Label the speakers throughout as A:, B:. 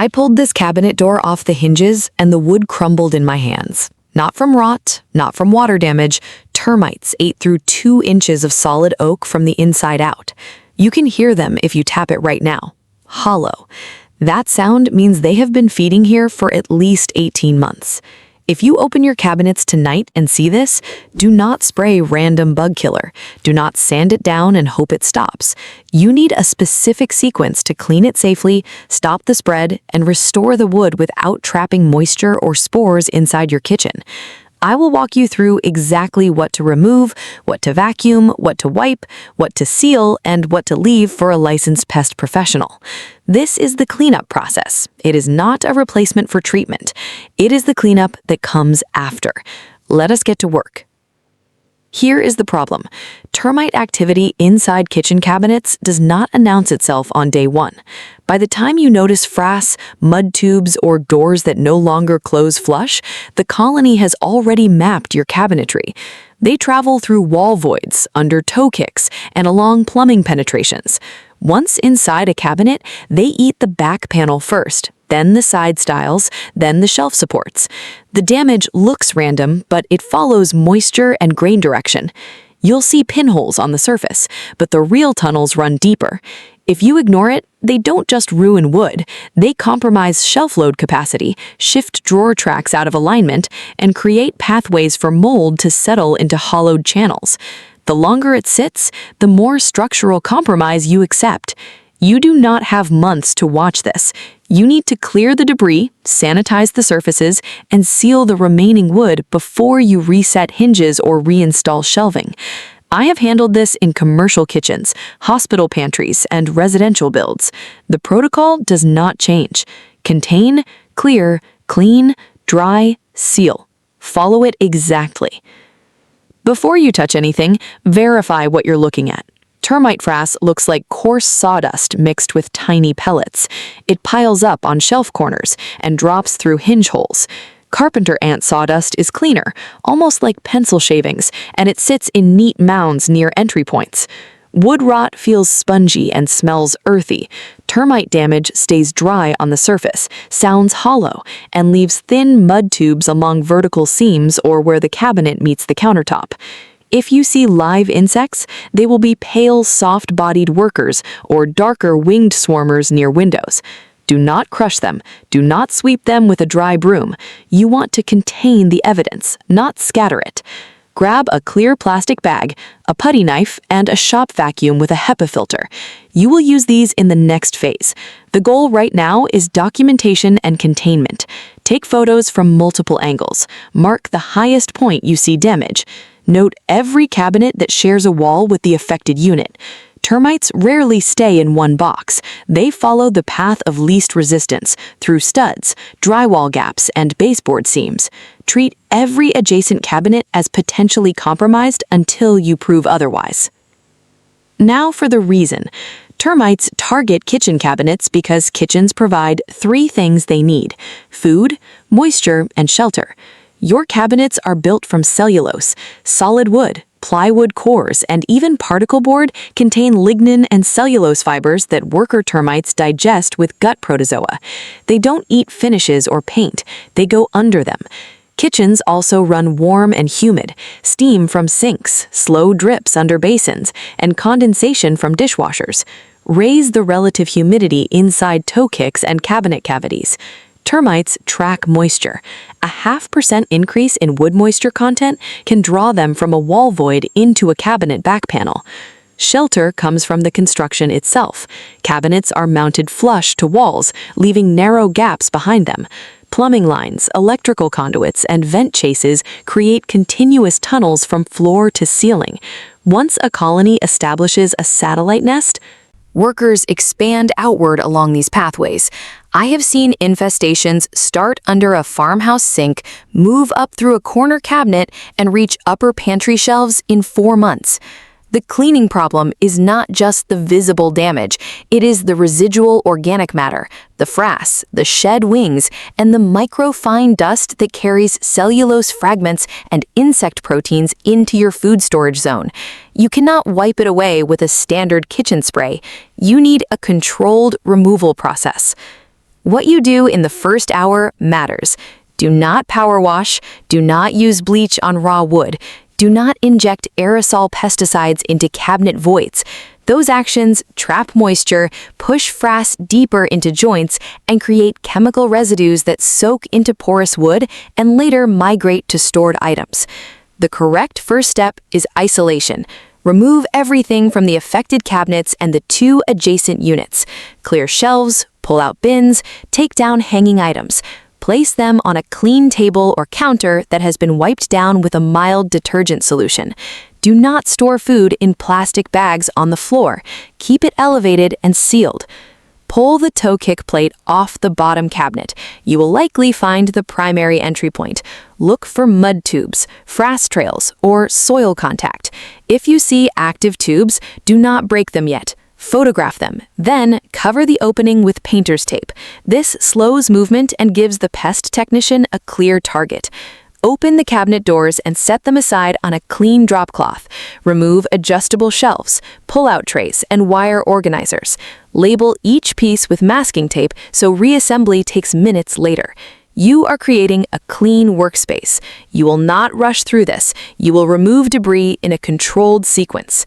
A: I pulled this cabinet door off the hinges and the wood crumbled in my hands. Not from rot, not from water damage. Termites ate through 2 inches of solid oak from the inside out. You can hear them if you tap it right now. Hollow. That sound means they have been feeding here for at least 18 months. If you open your cabinets tonight and see this, do not spray random bug killer. Do not sand it down and hope it stops. You need a specific sequence to clean it safely, stop the spread, and restore the wood without trapping moisture or spores inside your kitchen. I will walk you through exactly what to remove, what to vacuum, what to wipe, what to seal, and what to leave for a licensed pest professional. This is the cleanup process. It is not a replacement for treatment. It is the cleanup that comes after. Let us get to work. Here is the problem. Termite activity inside kitchen cabinets does not announce itself on day 1. By the time you notice frass, mud tubes, or doors that no longer close flush, the colony has already mapped your cabinetry. They travel through wall voids, under toe kicks, and along plumbing penetrations. Once inside a cabinet, they eat the back panel first, then the side stiles, then the shelf supports. The damage looks random, but it follows moisture and grain direction. You'll see pinholes on the surface, but the real tunnels run deeper. If you ignore it, they don't just ruin wood, they compromise shelf load capacity, shift drawer tracks out of alignment, and create pathways for mold to settle into hollowed channels. The longer it sits, the more structural compromise you accept. You do not have months to watch this. You need to clear the debris, sanitize the surfaces, and seal the remaining wood before you reset hinges or reinstall shelving. I have handled this in commercial kitchens, hospital pantries, and residential builds. The protocol does not change. Contain, clear, clean, dry, seal. Follow it exactly. Before you touch anything, verify what you're looking at. Termite frass looks like coarse sawdust mixed with tiny pellets. It piles up on shelf corners and drops through hinge holes. Carpenter ant sawdust is cleaner, almost like pencil shavings, and it sits in neat mounds near entry points. Wood rot feels spongy and smells earthy. Termite damage stays dry on the surface, sounds hollow, and leaves thin mud tubes along vertical seams or where the cabinet meets the countertop. If you see live insects, they will be pale, soft-bodied workers or darker winged swarmers near windows. Do not crush them. Do not sweep them with a dry broom. You want to contain the evidence, not scatter it. Grab a clear plastic bag, a putty knife, and a shop vacuum with a HEPA filter. You will use these in the next phase. The goal right now is documentation and containment. Take photos from multiple angles. Mark the highest point you see damage. Note every cabinet that shares a wall with the affected unit. Termites rarely stay in one box. They follow the path of least resistance through studs, drywall gaps, and baseboard seams. Treat every adjacent cabinet as potentially compromised until you prove otherwise. Now for the reason. Termites target kitchen cabinets because kitchens provide 3 things they need: food, moisture, and shelter. Your cabinets are built from cellulose, solid wood, plywood cores, and even particle board contain lignin and cellulose fibers that worker termites digest with gut protozoa. They don't eat finishes or paint, they go under them. Kitchens also run warm and humid, steam from sinks, slow drips under basins, and condensation from dishwashers. Raise the relative humidity inside toe kicks and cabinet cavities. Termites track moisture. A 0.5% increase in wood moisture content can draw them from a wall void into a cabinet back panel. Shelter comes from the construction itself. Cabinets are mounted flush to walls, leaving narrow gaps behind them. Plumbing lines, electrical conduits, and vent chases create continuous tunnels from floor to ceiling. Once a colony establishes a satellite nest, workers expand outward along these pathways. I have seen infestations start under a farmhouse sink, move up through a corner cabinet, and reach upper pantry shelves in 4 months. The cleaning problem is not just the visible damage, it is the residual organic matter, the frass, the shed wings, and the microfine dust that carries cellulose fragments and insect proteins into your food storage zone. You cannot wipe it away with a standard kitchen spray. You need a controlled removal process. What you do in the first hour matters. Do not power wash, do not use bleach on raw wood, do not inject aerosol pesticides into cabinet voids. Those actions trap moisture, push frass deeper into joints, and create chemical residues that soak into porous wood and later migrate to stored items. The correct first step is isolation. Remove everything from the affected cabinets and the 2 adjacent units. Clear shelves, pull out bins, take down hanging items. Place them on a clean table or counter that has been wiped down with a mild detergent solution. Do not store food in plastic bags on the floor. Keep it elevated and sealed. Pull the toe kick plate off the bottom cabinet. You will likely find the primary entry point. Look for mud tubes, frass trails, or soil contact. If you see active tubes, do not break them yet. Photograph them, then cover the opening with painter's tape. This slows movement and gives the pest technician a clear target. Open the cabinet doors and set them aside on a clean drop cloth. Remove adjustable shelves, pull-out trays, and wire organizers. Label each piece with masking tape so reassembly takes minutes later. You are creating a clean workspace. You will not rush through this. You will remove debris in a controlled sequence.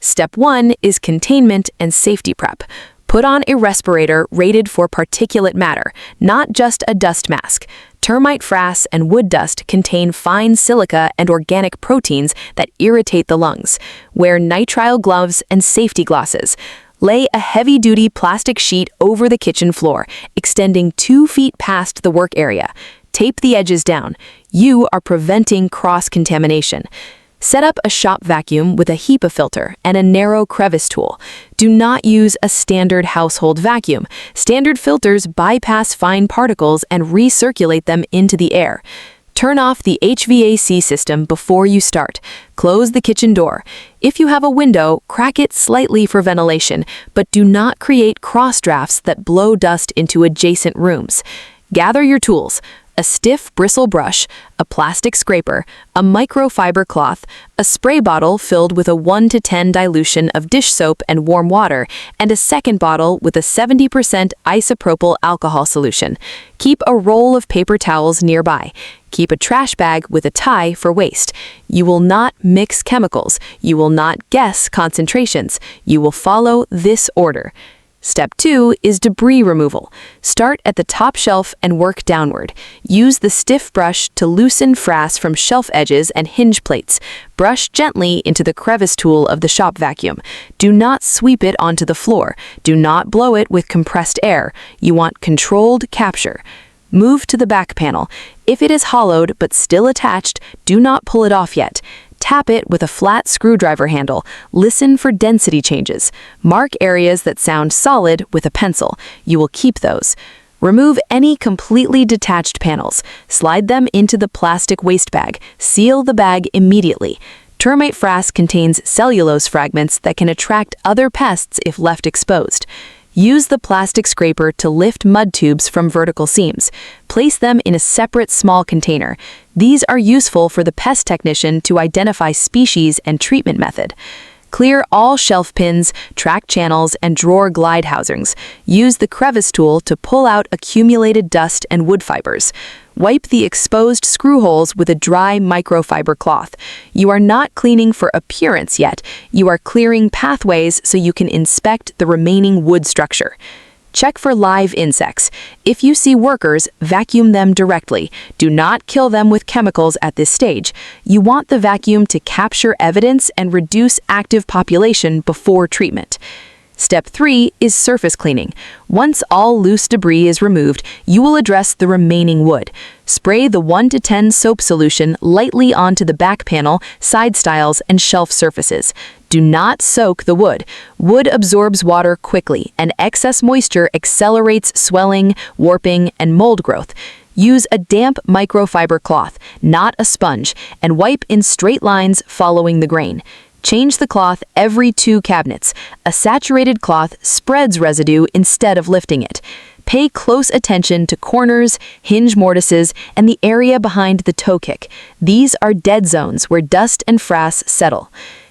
A: Step 1 is containment and safety prep. Put on a respirator rated for particulate matter, not just a dust mask. Termite frass and wood dust contain fine silica and organic proteins that irritate the lungs. Wear nitrile gloves and safety glasses. Lay a heavy-duty plastic sheet over the kitchen floor, extending 2 feet past the work area. Tape the edges down. You are preventing cross-contamination. Set up a shop vacuum with a HEPA filter and a narrow crevice tool. Do not use a standard household vacuum. Standard filters bypass fine particles and recirculate them into the air. Turn off the HVAC system before you start. Close the kitchen door. If you have a window, crack it slightly for ventilation, but do not create cross drafts that blow dust into adjacent rooms. Gather your tools. A stiff bristle brush, a plastic scraper, a microfiber cloth, a spray bottle filled with a 1 to 10 dilution of dish soap and warm water, and a second bottle with a 70% isopropyl alcohol solution. Keep a roll of paper towels nearby. Keep a trash bag with a tie for waste. You will not mix chemicals. You will not guess concentrations. You will follow this order. Step 2 is debris removal. Start at the top shelf and work downward. Use the stiff brush to loosen frass from shelf edges and hinge plates. Brush gently into the crevice tool of the shop vacuum. Do not sweep it onto the floor. Do not blow it with compressed air. You want controlled capture. Move to the back panel. If it is hollowed but still attached, do not pull it off yet. Tap it with a flat screwdriver handle. Listen for density changes. Mark areas that sound solid with a pencil. You will keep those. Remove any completely detached panels. Slide them into the plastic waste bag. Seal the bag immediately. Termite frass contains cellulose fragments that can attract other pests if left exposed. Use the plastic scraper to lift mud tubes from vertical seams. Place them in a separate small container. These are useful for the pest technician to identify species and treatment method. Clear all shelf pins, track channels, and drawer glide housings. Use the crevice tool to pull out accumulated dust and wood fibers. Wipe the exposed screw holes with a dry microfiber cloth. You are not cleaning for appearance yet. You are clearing pathways so you can inspect the remaining wood structure. Check for live insects. If you see workers, vacuum them directly. Do not kill them with chemicals at this stage. You want the vacuum to capture evidence and reduce active population before treatment. Step 3 is surface cleaning. Once all loose debris is removed, you will address the remaining wood. Spray the 1 to 10 soap solution lightly onto the back panel, side stiles, and shelf surfaces. Do not soak the wood. Wood absorbs water quickly, and excess moisture accelerates swelling, warping, and mold growth. Use a damp microfiber cloth, not a sponge, and wipe in straight lines following the grain. Change the cloth every 2 cabinets. A saturated cloth spreads residue instead of lifting it. Pay close attention to corners, hinge mortises, and the area behind the toe kick. These are dead zones where dust and frass settle.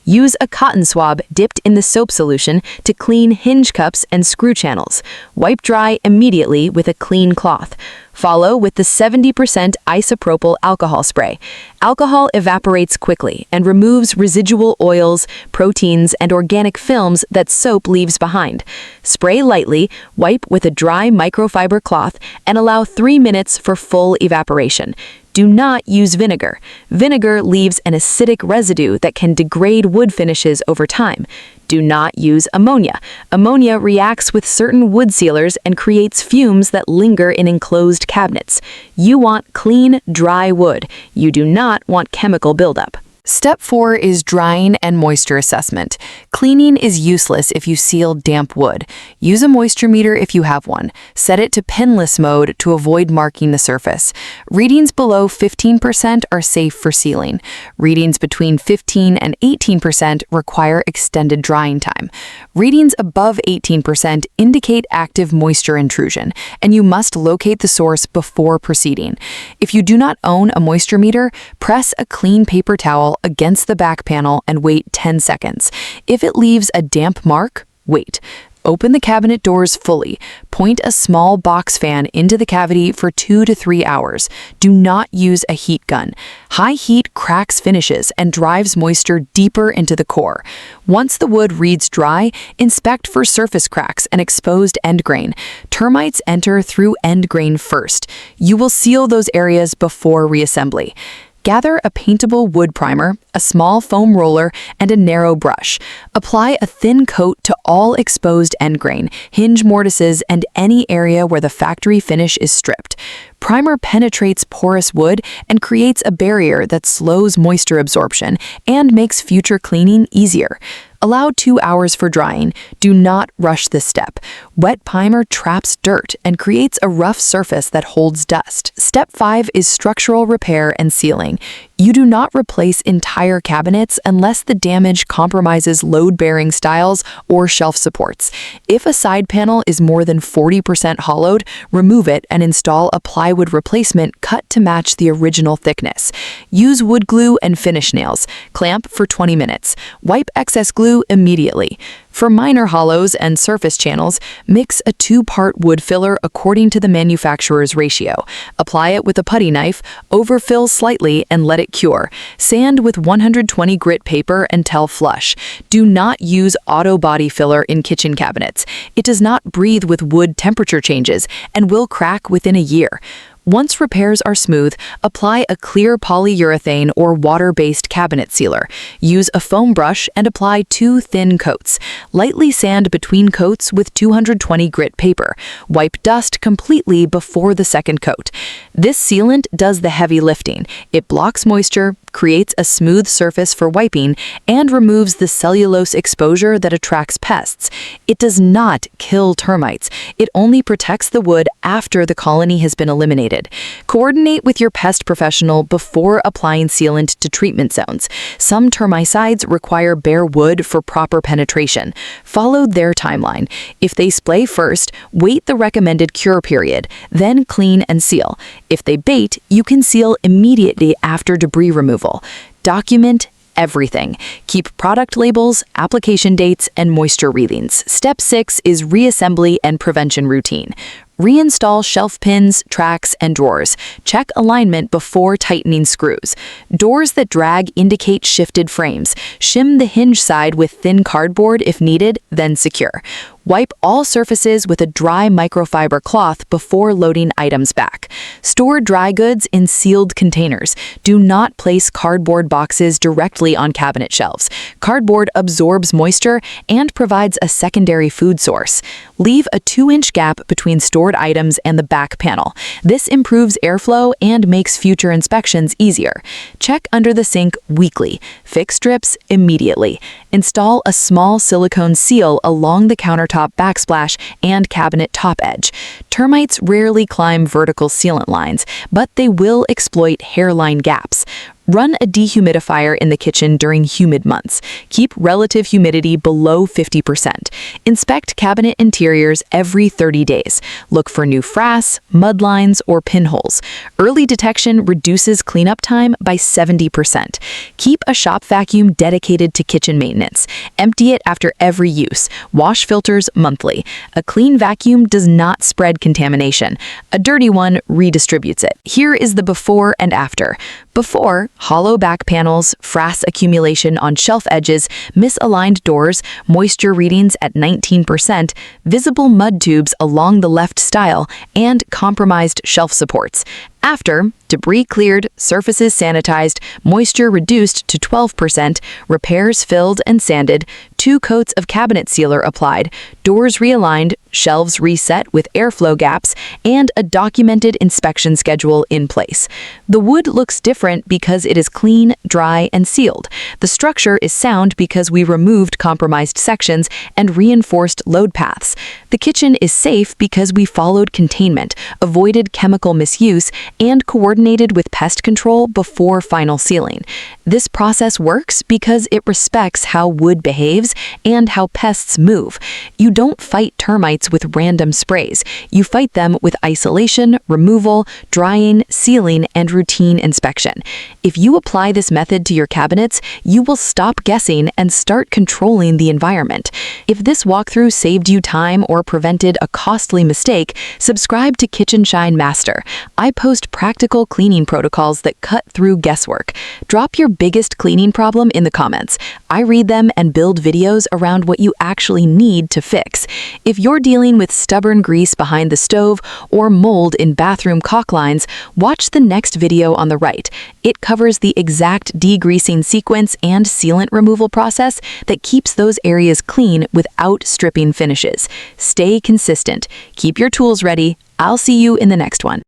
A: Use a cotton swab dipped in the soap solution to clean hinge cups and screw channels. Wipe dry immediately with a clean cloth. Follow with the 70% isopropyl alcohol spray. Alcohol evaporates quickly and removes residual oils, proteins, and organic films that soap leaves behind. Spray lightly, wipe with a dry microfiber cloth, and allow 3 minutes for full evaporation. Do not use vinegar. Vinegar leaves an acidic residue that can degrade wood finishes over time. Do not use ammonia. Ammonia reacts with certain wood sealers and creates fumes that linger in enclosed cabinets. You want clean, dry wood. You do not want chemical buildup. Step 4 is drying and moisture assessment. Cleaning is useless if you seal damp wood. Use a moisture meter if you have one. Set it to pinless mode to avoid marking the surface. Readings below 15% are safe for sealing. Readings between 15 and 18% require extended drying time. Readings above 18% indicate active moisture intrusion, and you must locate the source before proceeding. If you do not own a moisture meter, press a clean paper towel against the back panel and wait 10 seconds. If it leaves a damp mark, wait. Open the cabinet doors fully. Point a small box fan into the cavity for 2 to 3 hours. Do not use a heat gun. High heat cracks finishes and drives moisture deeper into the core. Once the wood reads dry, inspect for surface cracks and exposed end grain. Termites enter through end grain first. You will seal those areas before reassembly. Gather a paintable wood primer, a small foam roller, and a narrow brush. Apply a thin coat to all exposed end grain, hinge mortises, and any area where the factory finish is stripped. Primer penetrates porous wood and creates a barrier that slows moisture absorption and makes future cleaning easier. Allow 2 hours for drying. Do not rush this step. Wet primer traps dirt and creates a rough surface that holds dust. Step 5 is structural repair and sealing. You do not replace entire cabinets unless the damage compromises load-bearing styles or shelf supports. If a side panel is more than 40% hollowed, remove it and install a plywood replacement cut to match the original thickness. Use wood glue and finish nails. Clamp for 20 minutes. Wipe excess glue immediately. For minor hollows and surface channels, mix a 2-part wood filler according to the manufacturer's ratio. Apply it with a putty knife, overfill slightly, and let it cure. Sand with 120 grit paper until flush. Do not use auto body filler in kitchen cabinets. It does not breathe with wood temperature changes and will crack within a year. Once repairs are smooth, apply a clear polyurethane or water-based cabinet sealer. Use a foam brush and apply 2 thin coats. Lightly sand between coats with 220 grit paper. Wipe dust completely before the second coat. This sealant does the heavy lifting. It blocks moisture, creates a smooth surface for wiping, and removes the cellulose exposure that attracts pests. It does not kill termites. It only protects the wood after the colony has been eliminated. Coordinate with your pest professional before applying sealant to treatment zones. Some termicides require bare wood for proper penetration. Follow their timeline. If they splay first, wait the recommended cure period, then clean and seal. If they bait, you can seal immediately after debris removal. Document everything. Keep product labels, application dates, and moisture readings. Step 6 is reassembly and prevention routine. Reinstall shelf pins, tracks, and drawers. Check alignment before tightening screws. Doors that drag indicate shifted frames. Shim the hinge side with thin cardboard if needed, then secure. Wipe all surfaces with a dry microfiber cloth before loading items back. Store dry goods in sealed containers. Do not place cardboard boxes directly on cabinet shelves. Cardboard absorbs moisture and provides a secondary food source. Leave a 2-inch gap between stored items and the back panel. This improves airflow and makes future inspections easier. Check under the sink weekly. Fix drips immediately. Install a small silicone seal along the countertop backsplash and cabinet top edge. Termites rarely climb vertical sealant lines, but they will exploit hairline gaps. Run a dehumidifier in the kitchen during humid months. Keep relative humidity below 50%. Inspect cabinet interiors every 30 days. Look for new frass, mud lines, or pinholes. Early detection reduces cleanup time by 70%. Keep a shop vacuum dedicated to kitchen maintenance. Empty it after every use. Wash filters monthly. A clean vacuum does not spread contamination. A dirty one redistributes it. Here is the before and after. Before, hollow back panels, frass accumulation on shelf edges, misaligned doors, moisture readings at 19%, visible mud tubes along the left stile, and compromised shelf supports. After, debris cleared, surfaces sanitized, moisture reduced to 12%, repairs filled and sanded, 2 coats of cabinet sealer applied, doors realigned, shelves reset with airflow gaps, and a documented inspection schedule in place. The wood looks different because it is clean, dry, and sealed. The structure is sound because we removed compromised sections and reinforced load paths. The kitchen is safe because we followed containment, avoided chemical misuse, and coordinated with pest control before final sealing. This process works because it respects how wood behaves and how pests move. You don't fight termites with random sprays. You fight them with isolation, removal, drying, sealing, and routine inspection. If you apply this method to your cabinets, you will stop guessing and start controlling the environment. If this walkthrough saved you time or prevented a costly mistake, subscribe to Kitchen Shine Master. I post practical cleaning protocols that cut through guesswork. Drop your biggest cleaning problem in the comments. I read them and build videos around what you actually need to fix. If you're dealing with stubborn grease behind the stove or mold in bathroom caulk lines, watch the next video on the right. It covers the exact degreasing sequence and sealant removal process that keeps those areas clean without stripping finishes. Stay consistent. Keep your tools ready. I'll see you in the next one.